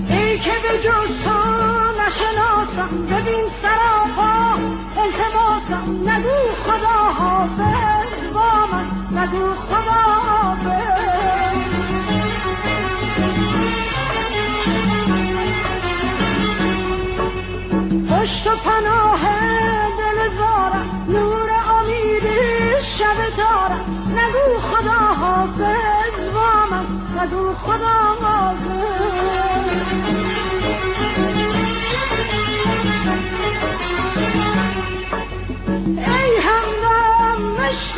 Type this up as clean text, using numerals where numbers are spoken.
ای که به جز تو نشناسم، ببین سراپا التماسم، نگو خدا حافظ با من، نگو خدا حافظ. پشت و پناه دل زارم، نور امیدی شب دارم، نگو خدا حافظ با من، نگو خدا حافظ. ای همدم عشق